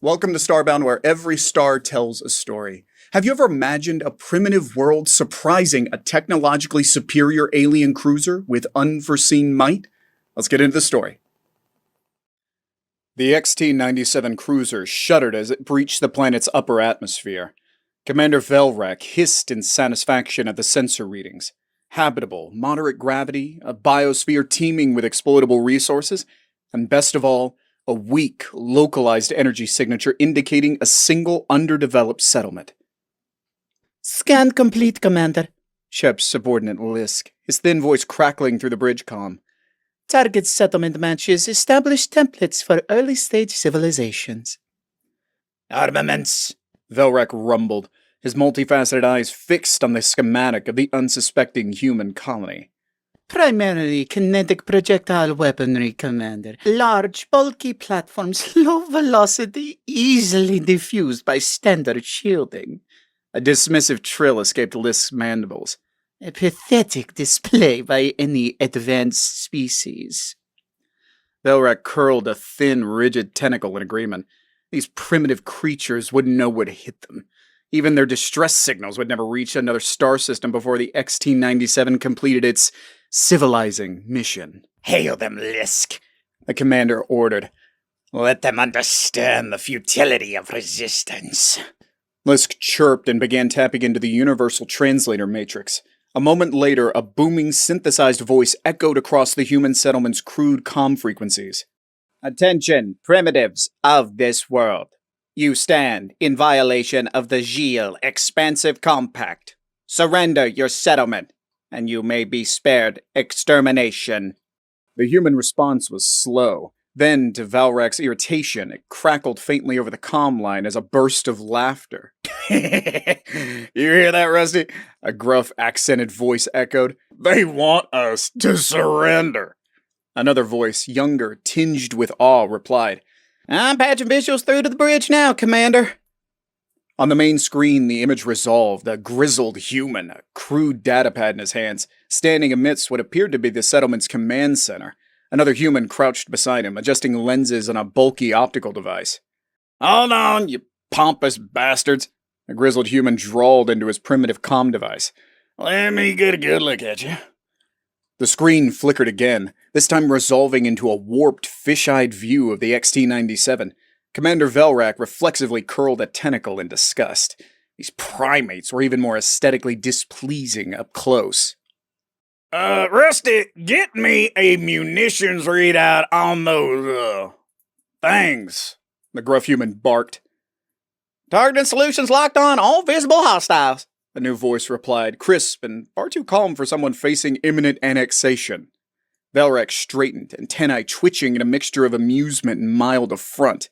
Welcome to Starbound, where every star tells a story. Have you ever imagined a primitive world surprising a technologically superior alien cruiser with unforeseen might? Let's get into the story. The XT-97 cruiser shuddered as it breached the planet's upper atmosphere. Commander Velrak hissed in satisfaction at the sensor readings. Habitable, moderate gravity, a biosphere teeming with exploitable resources, and best of all, a weak, localized energy signature indicating a single underdeveloped settlement. Scan complete, Commander. Shep's subordinate Lisk, his thin voice crackling through the bridge comm. Target settlement matches established templates for early-stage civilizations. Armaments, Velrak rumbled, his multifaceted eyes fixed on the schematic of the unsuspecting human colony. Primarily kinetic projectile weaponry, Commander. Large, bulky platforms, low velocity, easily diffused by standard shielding. A dismissive trill escaped Lisk's mandibles. A pathetic display by any advanced species. Velrak curled a thin, rigid tentacle in agreement. These primitive creatures wouldn't know what hit them. Even their distress signals would never reach another star system before the XT-97 completed its civilizing mission. Hail them, Lisk. The commander ordered. Let them understand the futility of resistance. Lisk chirped and began tapping into the universal translator matrix. A moment later, a booming synthesized voice echoed across the human settlement's crude comm frequencies. Attention, primitives of this world. You stand in violation of the Gilles Expansive Compact. Surrender your settlement, and you may be spared extermination. The human response was slow. Then, to Valrak's irritation, it crackled faintly over the comm line as a burst of laughter. You hear that, Rusty? A gruff, accented voice echoed. They want us to surrender. Another voice, younger, tinged with awe, replied, I'm patching visuals through to the bridge now, Commander. On the main screen, the image resolved, a grizzled human, a crude datapad in his hands, standing amidst what appeared to be the settlement's command center. Another human crouched beside him, adjusting lenses on a bulky optical device. Hold on, you pompous bastards. The grizzled human drawled into his primitive comm device. Let me get a good look at you. The screen flickered again, this time resolving into a warped, fish-eyed view of the XT-97. Commander Velrak reflexively curled a tentacle in disgust. These primates were even more aesthetically displeasing up close. Rusty, get me a munitions readout on those, things. The gruff human barked. Targeting solutions locked on all visible hostiles. A new voice replied, crisp and far too calm for someone facing imminent annexation. Velrak straightened, antennae twitching in a mixture of amusement and mild affront.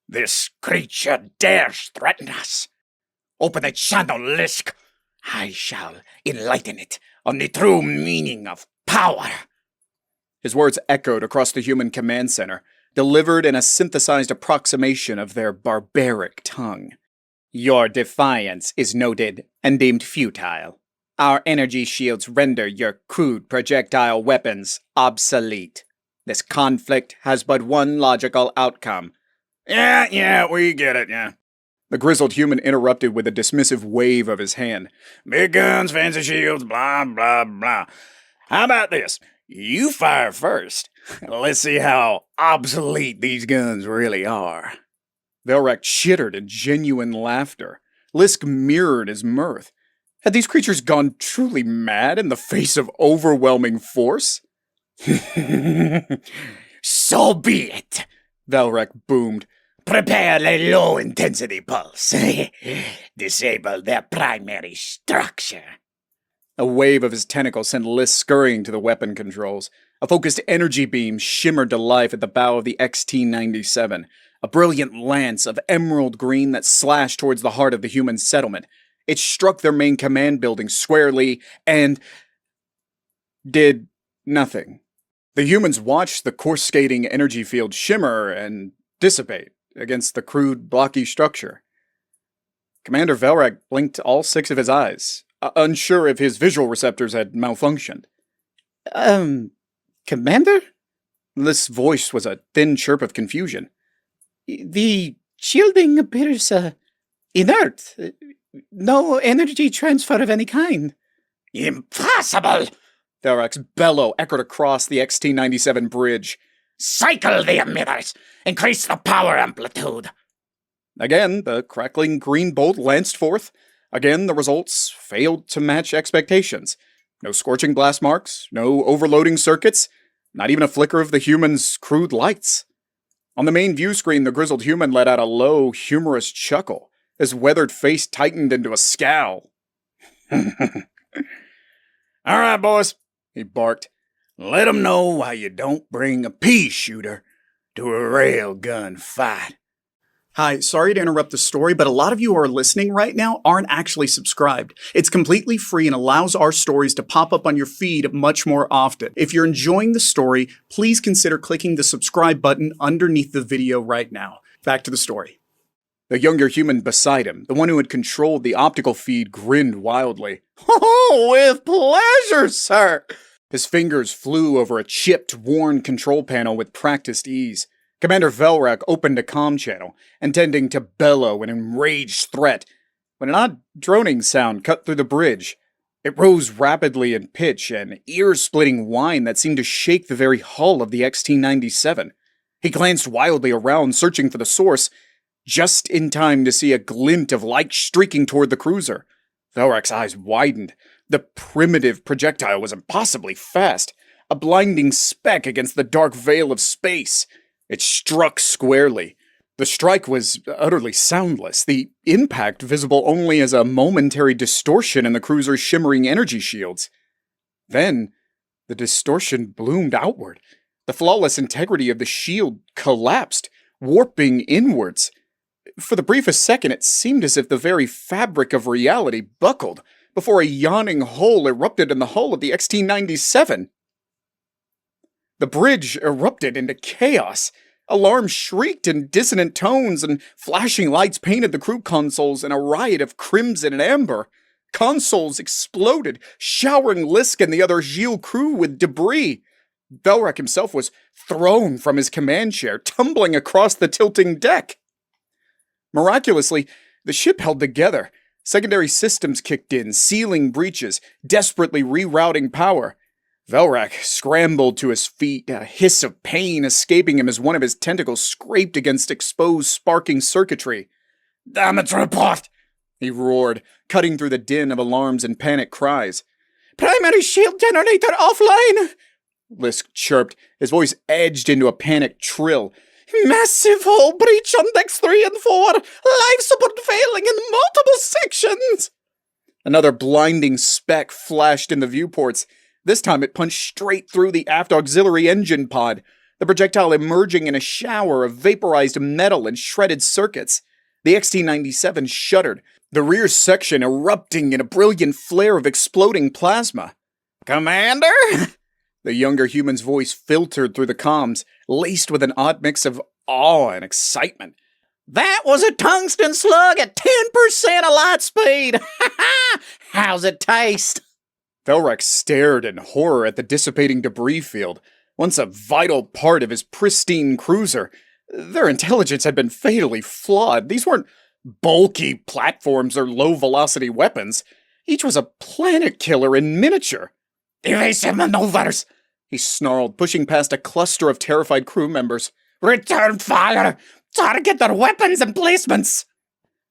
This creature dares threaten us. Open the channel, Lisk. I shall enlighten it on the true meaning of power. His words echoed across the human command center, delivered in a synthesized approximation of their barbaric tongue. Your defiance is noted and deemed futile. Our energy shields render your crude projectile weapons obsolete. This conflict has but one logical outcome. Yeah, we get it, yeah. The grizzled human interrupted with a dismissive wave of his hand. Big guns, fancy shields, blah, blah, blah. How about this? You fire first. Let's see how obsolete these guns really are. Velrak chittered in genuine laughter. Lisk mirrored his mirth. Had these creatures gone truly mad in the face of overwhelming force? So be it, Velrak boomed. Prepare a low-intensity pulse. Disable their primary structure. A wave of his tentacles sent Lisk scurrying to the weapon controls. A focused energy beam shimmered to life at the bow of the XT-97. A brilliant lance of emerald green that slashed towards the heart of the human settlement. It struck their main command building squarely and did nothing. The humans watched the course-skating energy field shimmer and dissipate against the crude, blocky structure. Commander Velrak blinked all 6 of his eyes, unsure if his visual receptors had malfunctioned. Commander? This voice was a thin chirp of confusion. The shielding appears inert. No energy transfer of any kind. Impossible! Velrak's bellow echoed across the XT-97 bridge. Cycle the emitters! Increase the power amplitude! Again, the crackling green bolt lanced forth. Again, the results failed to match expectations. No scorching blast marks, no overloading circuits, not even a flicker of the human's crude lights. On the main view screen, the grizzled human let out a low, humorous chuckle. His weathered face tightened into a scowl. All right, boys, he barked. Let 'em know why you don't bring a pea shooter to a railgun fight. Hi, sorry to interrupt the story, but a lot of you who are listening right now aren't actually subscribed. It's completely free and allows our stories to pop up on your feed much more often. If you're enjoying the story, please consider clicking the subscribe button underneath the video right now. Back to the story. The younger human beside him, the one who had controlled the optical feed, grinned wildly. Oh, with pleasure, sir. His fingers flew over a chipped, worn control panel with practiced ease. Commander Velrak opened a comm channel, intending to bellow an enraged threat, when an odd droning sound cut through the bridge. It rose rapidly in pitch, an ear-splitting whine that seemed to shake the very hull of the XT-97. He glanced wildly around, searching for the source, just in time to see a glint of light streaking toward the cruiser. Velrak's eyes widened. The primitive projectile was impossibly fast, a blinding speck against the dark veil of space. It struck squarely. The strike was utterly soundless, the impact visible only as a momentary distortion in the cruiser's shimmering energy shields. Then, the distortion bloomed outward. The flawless integrity of the shield collapsed, warping inwards. For the briefest second, it seemed as if the very fabric of reality buckled before a yawning hole erupted in the hull of the XT-97. The bridge erupted into chaos. Alarms shrieked in dissonant tones, and flashing lights painted the crew consoles in a riot of crimson and amber. Consoles exploded, showering Lisk and the other Gilles crew with debris. Velrak himself was thrown from his command chair, tumbling across the tilting deck. Miraculously, the ship held together. Secondary systems kicked in, sealing breaches, desperately rerouting power. Velrak scrambled to his feet, a hiss of pain escaping him as one of his tentacles scraped against exposed sparking circuitry. Damage report! He roared, cutting through the din of alarms and panic cries. Primary shield generator offline! Lisk chirped, his voice edged into a panicked trill. Massive hull breach on decks 3 and 4! Life support failing in multiple sections! Another blinding speck flashed in the viewports. This time it punched straight through the aft auxiliary engine pod, the projectile emerging in a shower of vaporized metal and shredded circuits. The XT-97 shuddered, the rear section erupting in a brilliant flare of exploding plasma. Commander? The younger human's voice filtered through the comms, laced with an odd mix of awe and excitement. That was a tungsten slug at 10% of light speed! How's it taste? Velrak stared in horror at the dissipating debris field, once a vital part of his pristine cruiser. Their intelligence had been fatally flawed. These weren't bulky platforms or low-velocity weapons. Each was a planet killer in miniature. Evasive maneuvers! He snarled, pushing past a cluster of terrified crew members. Return fire! Target their weapons emplacements!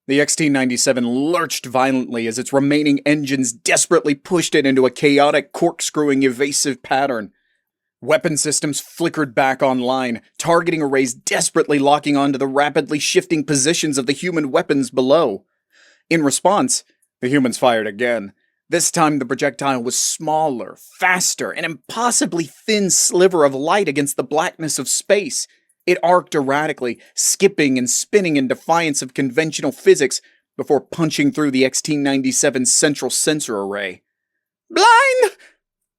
The XT-97 lurched violently as its remaining engines desperately pushed it into a chaotic, corkscrewing, evasive pattern. Weapon systems flickered back online, targeting arrays desperately locking onto the rapidly shifting positions of the human weapons below. In response, the humans fired again. This time the projectile was smaller, faster, an impossibly thin sliver of light against the blackness of space. It arced erratically, skipping and spinning in defiance of conventional physics before punching through the XT-97's central sensor array. Blind!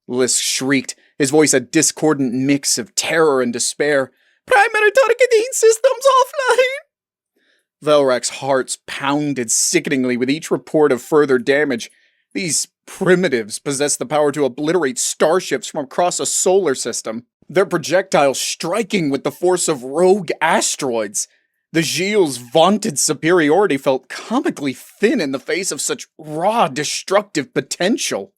Lisk shrieked, his voice a discordant mix of terror and despair. Primary targeting systems offline! Velrak's heart pounded sickeningly with each report of further damage. These primitives possessed the power to obliterate starships from across a solar system, their projectiles striking with the force of rogue asteroids. The Gilles' vaunted superiority felt comically thin in the face of such raw, destructive potential.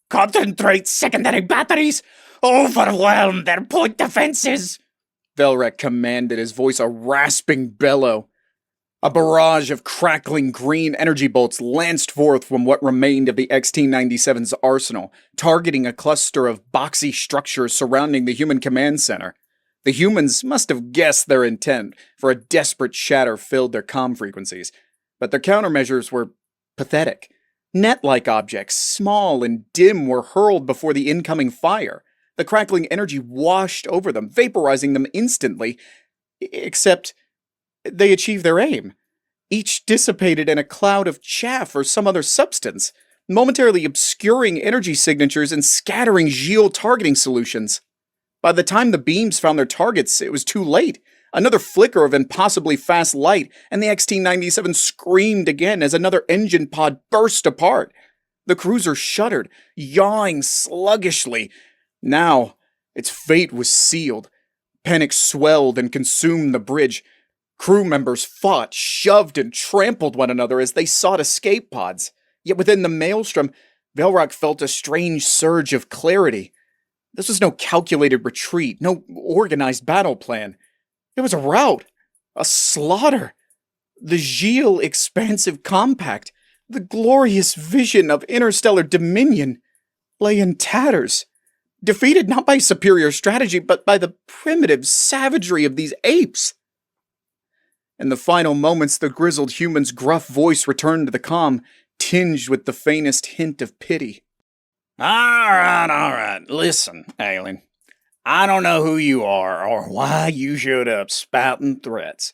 Concentrate secondary batteries! Overwhelm their point defenses! Velrek commanded, his voice a rasping bellow. A barrage of crackling green energy bolts lanced forth from what remained of the XT-97's arsenal, targeting a cluster of boxy structures surrounding the human command center. The humans must have guessed their intent, for a desperate chatter filled their comm frequencies. But their countermeasures were pathetic. Net-like objects, small and dim, were hurled before the incoming fire. The crackling energy washed over them, vaporizing them instantly, except they achieved their aim. Each dissipated in a cloud of chaff or some other substance, momentarily obscuring energy signatures and scattering Gilles targeting solutions. By the time the beams found their targets, it was too late. Another flicker of impossibly fast light, and the XT-97 screamed again as another engine pod burst apart. The cruiser shuddered, yawing sluggishly. Now, its fate was sealed. Panic swelled and consumed the bridge. Crew members fought, shoved, and trampled one another as they sought escape pods. Yet within the maelstrom, Velrek felt a strange surge of clarity. This was no calculated retreat, no organized battle plan. It was a rout, a slaughter. The Gilles expansive compact, the glorious vision of interstellar dominion, lay in tatters. Defeated not by superior strategy, but by the primitive savagery of these apes. In the final moments, the grizzled human's gruff voice returned to the comm, tinged with the faintest hint of pity. All right. Listen, alien. I don't know who you are or why you showed up spouting threats,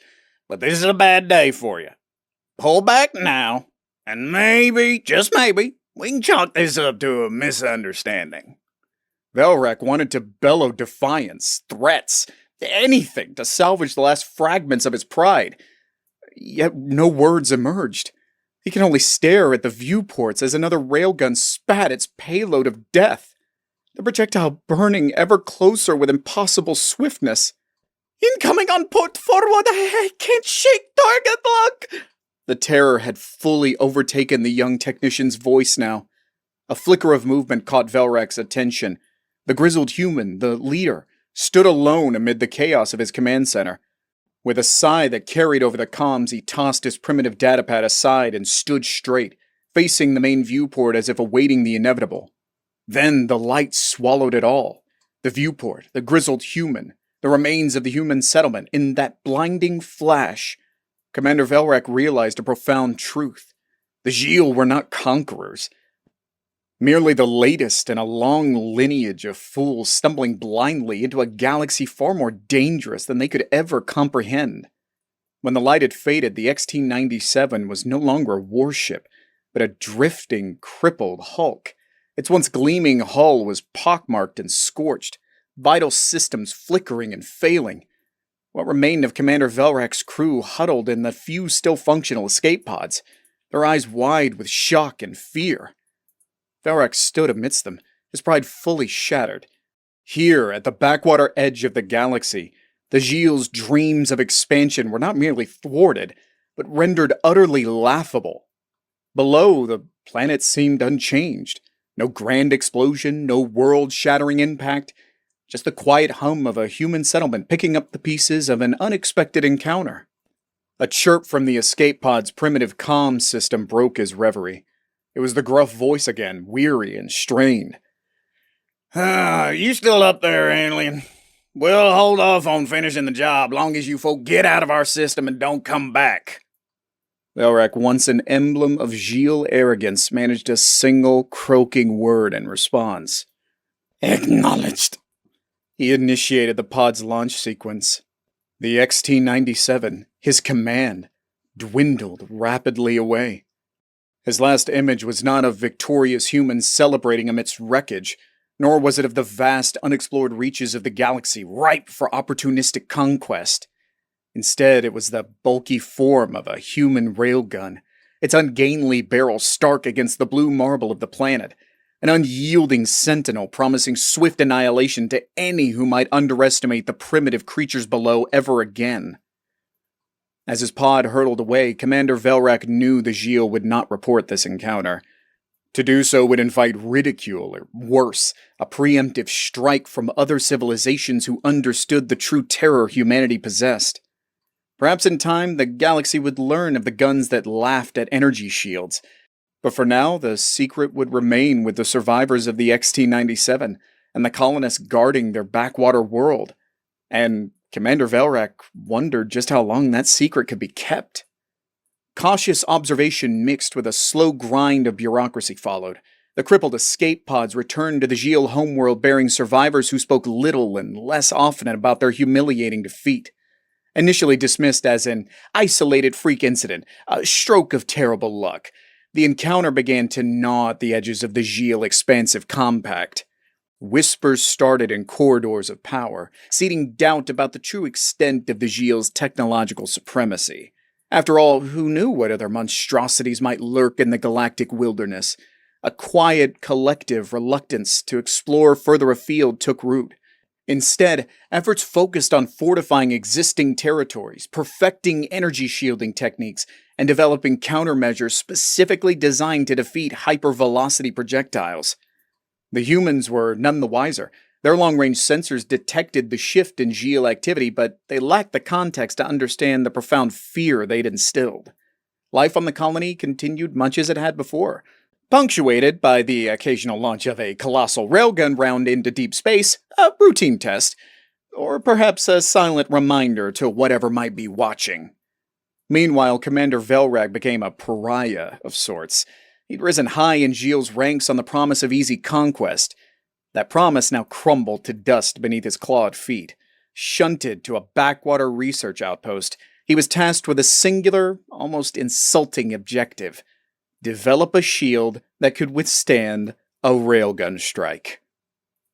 but this is a bad day for you. Pull back now, and maybe, just maybe, we can chalk this up to a misunderstanding. Velrek wanted to bellow defiance, threats, anything to salvage the last fragments of his pride. Yet no words emerged. He could only stare at the viewports as another railgun spat its payload of death, the projectile burning ever closer with impossible swiftness. Incoming on port forward, I can't shake target lock! The terror had fully overtaken the young technician's voice now. A flicker of movement caught Velrek's attention. The grizzled human, the leader, stood alone amid the chaos of his command center. With a sigh that carried over the comms, he tossed his primitive datapad aside and stood straight, facing the main viewport as if awaiting the inevitable. Then the light swallowed it all. The viewport, the grizzled human, the remains of the human settlement. In that blinding flash, Commander Velrek realized a profound truth. The Gilles were not conquerors. Merely the latest in a long lineage of fools stumbling blindly into a galaxy far more dangerous than they could ever comprehend. When the light had faded, the XT-97 was no longer a warship, but a drifting, crippled hulk. Its once gleaming hull was pockmarked and scorched, vital systems flickering and failing. What remained of Commander Velrek's crew huddled in the few still functional escape pods, their eyes wide with shock and fear. Velrek stood amidst them, his pride fully shattered. Here, at the backwater edge of the galaxy, the Gilles' dreams of expansion were not merely thwarted, but rendered utterly laughable. Below, the planet seemed unchanged. No grand explosion, no world-shattering impact, just the quiet hum of a human settlement picking up the pieces of an unexpected encounter. A chirp from the escape pod's primitive comm system broke his reverie. It was the gruff voice again, weary and strained. You still up there, alien? We'll hold off on finishing the job long as you folk get out of our system and don't come back. Velrek, once an emblem of Gilles arrogance, managed a single croaking word in response. Acknowledged. He initiated the pod's launch sequence. The XT-97, his command, dwindled rapidly away. His last image was not of victorious humans celebrating amidst wreckage, nor was it of the vast, unexplored reaches of the galaxy ripe for opportunistic conquest. Instead, it was the bulky form of a human railgun, its ungainly barrel stark against the blue marble of the planet, an unyielding sentinel promising swift annihilation to any who might underestimate the primitive creatures below ever again. As his pod hurtled away, Commander Velrak knew the Gilles would not report this encounter. To do so would invite ridicule, or worse, a preemptive strike from other civilizations who understood the true terror humanity possessed. Perhaps in time, the galaxy would learn of the guns that laughed at energy shields. But for now, the secret would remain with the survivors of the XT-97 and the colonists guarding their backwater world. And Commander Velrak wondered just how long that secret could be kept. Cautious observation mixed with a slow grind of bureaucracy followed. The crippled escape pods returned to the Gilles homeworld bearing survivors who spoke little and less often about their humiliating defeat. Initially dismissed as an isolated freak incident, a stroke of terrible luck, the encounter began to gnaw at the edges of the Gilles expansive compact. Whispers started in corridors of power, seeding doubt about the true extent of the Gilles' technological supremacy. After all, who knew what other monstrosities might lurk in the galactic wilderness? A quiet, collective reluctance to explore further afield took root. Instead, efforts focused on fortifying existing territories, perfecting energy shielding techniques, and developing countermeasures specifically designed to defeat hypervelocity projectiles. The humans were none the wiser. Their long-range sensors detected the shift in Gilles activity, but they lacked the context to understand the profound fear they'd instilled. Life on the colony continued much as it had before, punctuated by the occasional launch of a colossal railgun round into deep space, a routine test, or perhaps a silent reminder to whatever might be watching. Meanwhile, Commander Velrak became a pariah of sorts. He'd risen high in Gilles' ranks on the promise of easy conquest. That promise now crumbled to dust beneath his clawed feet. Shunted to a backwater research outpost, he was tasked with a singular, almost insulting objective: develop a shield that could withstand a railgun strike.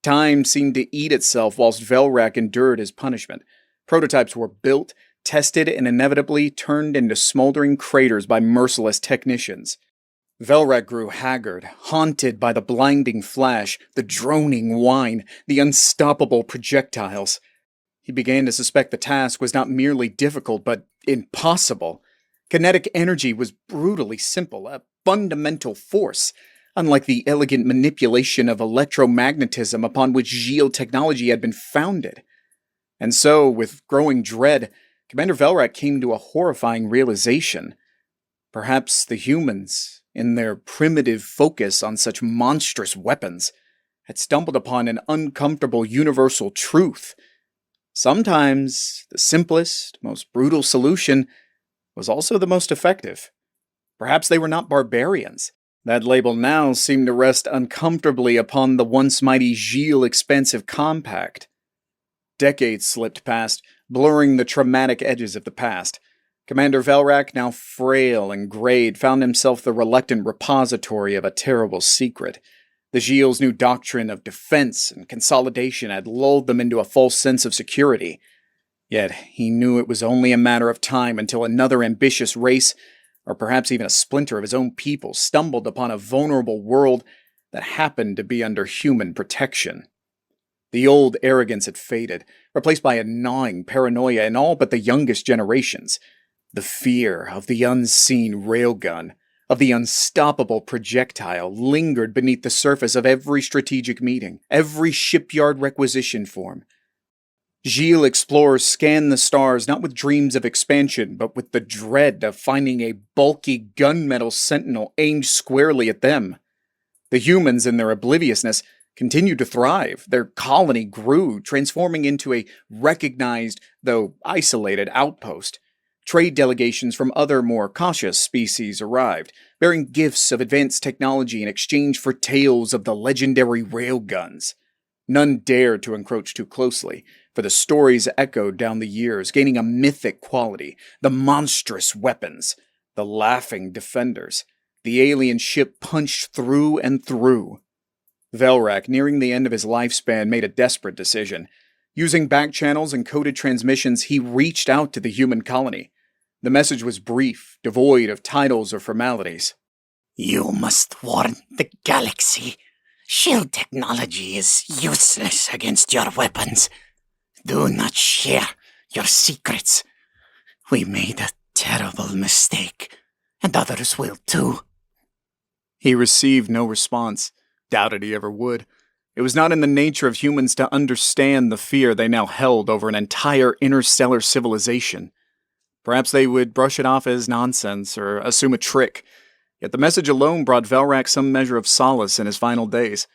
Time seemed to eat itself whilst Velrak endured his punishment. Prototypes were built, tested, and inevitably turned into smoldering craters by merciless technicians. Velrak grew haggard, haunted by the blinding flash, the droning whine, the unstoppable projectiles. He began to suspect the task was not merely difficult, but impossible. Kinetic energy was brutally simple, a fundamental force, unlike the elegant manipulation of electromagnetism upon which Gilles technology had been founded. And so, with growing dread, Commander Velrak came to a horrifying realization. Perhaps the humans, in their primitive focus on such monstrous weapons, had stumbled upon an uncomfortable universal truth. Sometimes the simplest, most brutal solution was also the most effective. Perhaps they were not barbarians. That label now seemed to rest uncomfortably upon the once mighty Gilles expansive compact. Decades slipped past, blurring the traumatic edges of the past. Commander Velrak, now frail and grayed, found himself the reluctant repository of a terrible secret. The Gilles' new doctrine of defense and consolidation had lulled them into a false sense of security. Yet he knew it was only a matter of time until another ambitious race, or perhaps even a splinter of his own people, stumbled upon a vulnerable world that happened to be under human protection. The old arrogance had faded, replaced by a gnawing paranoia in all but the youngest generations. The fear of the unseen railgun, of the unstoppable projectile, lingered beneath the surface of every strategic meeting, every shipyard requisition form. Gilles explorers scanned the stars not with dreams of expansion, but with the dread of finding a bulky gunmetal sentinel aimed squarely at them. The humans, in their obliviousness, continued to thrive. Their colony grew, transforming into a recognized, though isolated, outpost. Trade delegations from other, more cautious species arrived, bearing gifts of advanced technology in exchange for tales of the legendary railguns. None dared to encroach too closely, for the stories echoed down the years, gaining a mythic quality: the monstrous weapons, the laughing defenders. The alien ship punched through and through. Velrak, nearing the end of his lifespan, made a desperate decision. Using back channels and coded transmissions, he reached out to the human colony. The message was brief, devoid of titles or formalities. You must warn the galaxy. Shield technology is useless against your weapons. Do not share your secrets. We made a terrible mistake, and others will too. He received no response. Doubted he ever would. It was not in the nature of humans to understand the fear they now held over an entire interstellar civilization. Perhaps they would brush it off as nonsense or assume a trick. Yet the message alone brought Velrak some measure of solace in his final days.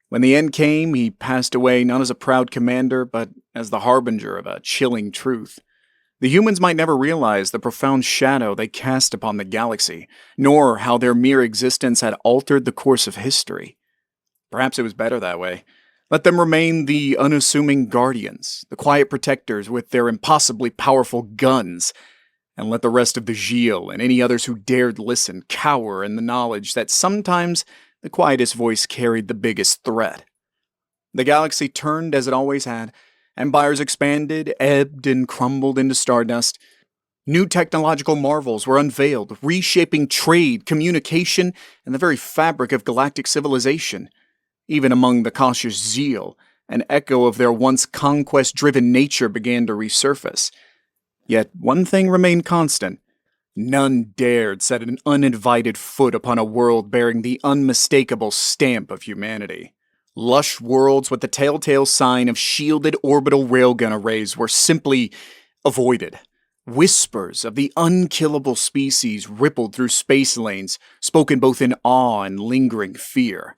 When the end came, he passed away not as a proud commander, but as the harbinger of a chilling truth. The humans might never realize the profound shadow they cast upon the galaxy, nor how their mere existence had altered the course of history. Perhaps it was better that way. Let them remain the unassuming guardians, the quiet protectors with their impossibly powerful guns, and let the rest of the Gilles and any others who dared listen cower in the knowledge that sometimes the quietest voice carried the biggest threat. The galaxy turned as it always had. Empires expanded, ebbed, and crumbled into stardust. New technological marvels were unveiled, reshaping trade, communication, and the very fabric of galactic civilization. Even among the cautious Zeal, an echo of their once conquest-driven nature began to resurface. Yet one thing remained constant. None dared set an uninvited foot upon a world bearing the unmistakable stamp of humanity. Lush worlds with the telltale sign of shielded orbital railgun arrays were simply avoided. Whispers of the unkillable species rippled through space lanes, spoken both in awe and lingering fear.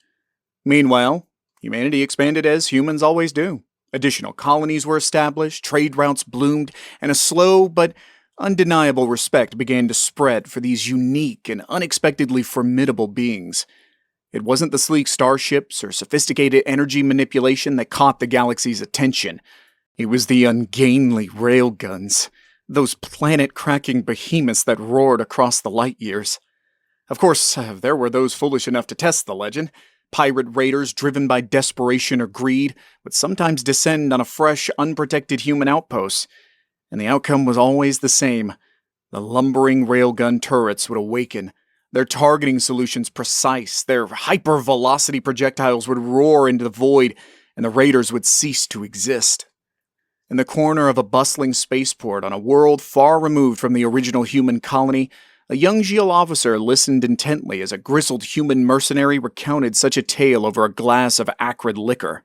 Meanwhile, humanity expanded as humans always do. Additional colonies were established, trade routes bloomed, and a slow but undeniable respect began to spread for these unique and unexpectedly formidable beings. It wasn't the sleek starships or sophisticated energy manipulation that caught the galaxy's attention. It was the ungainly railguns, those planet-cracking behemoths that roared across the light years. Of course, there were those foolish enough to test the legend. Pirate raiders driven by desperation or greed would sometimes descend on a fresh, unprotected human outpost, and the outcome was always the same. The lumbering railgun turrets would awaken, their targeting solutions precise, their hypervelocity projectiles would roar into the void, and the raiders would cease to exist. In the corner of a bustling spaceport on a world far removed from the original human colony, a young Gilles officer listened intently as a grizzled human mercenary recounted such a tale over a glass of acrid liquor.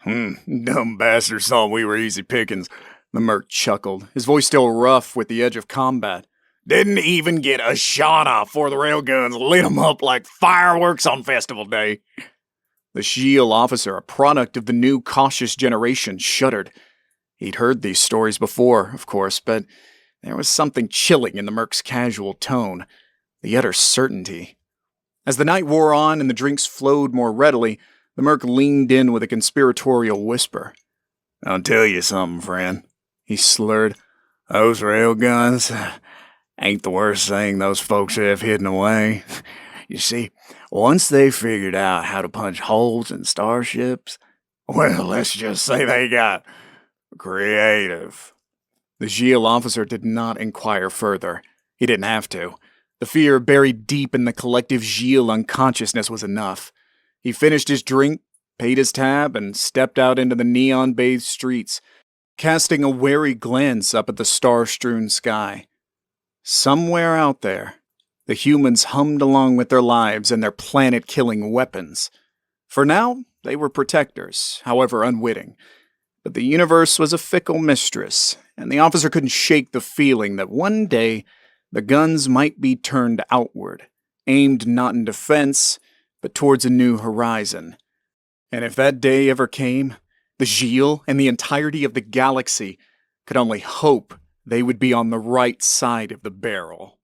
Dumb bastards thought we were easy pickings. The merc chuckled, his voice still rough with the edge of combat. Didn't even get a shot off before the railguns lit 'em up like fireworks on festival day. The Gilles officer, a product of the new cautious generation, shuddered. He'd heard these stories before, of course, but there was something chilling in the merc's casual tone, the utter certainty. As the night wore on and the drinks flowed more readily, the merc leaned in with a conspiratorial whisper. "I'll tell you something, friend," he slurred. "Those railguns ain't the worst thing those folks have hidden away. You see, once they figured out how to punch holes in starships, well, let's just say they got creative." The Gilles officer did not inquire further. He didn't have to. The fear buried deep in the collective Gilles unconsciousness was enough. He finished his drink, paid his tab, and stepped out into the neon-bathed streets, casting a wary glance up at the star-strewn sky. Somewhere out there, the humans hummed along with their lives and their planet-killing weapons. For now, they were protectors, however unwitting. But the universe was a fickle mistress, and the officer couldn't shake the feeling that one day the guns might be turned outward, aimed not in defense, but towards a new horizon. And if that day ever came, the Gilles and the entirety of the galaxy could only hope they would be on the right side of the barrel.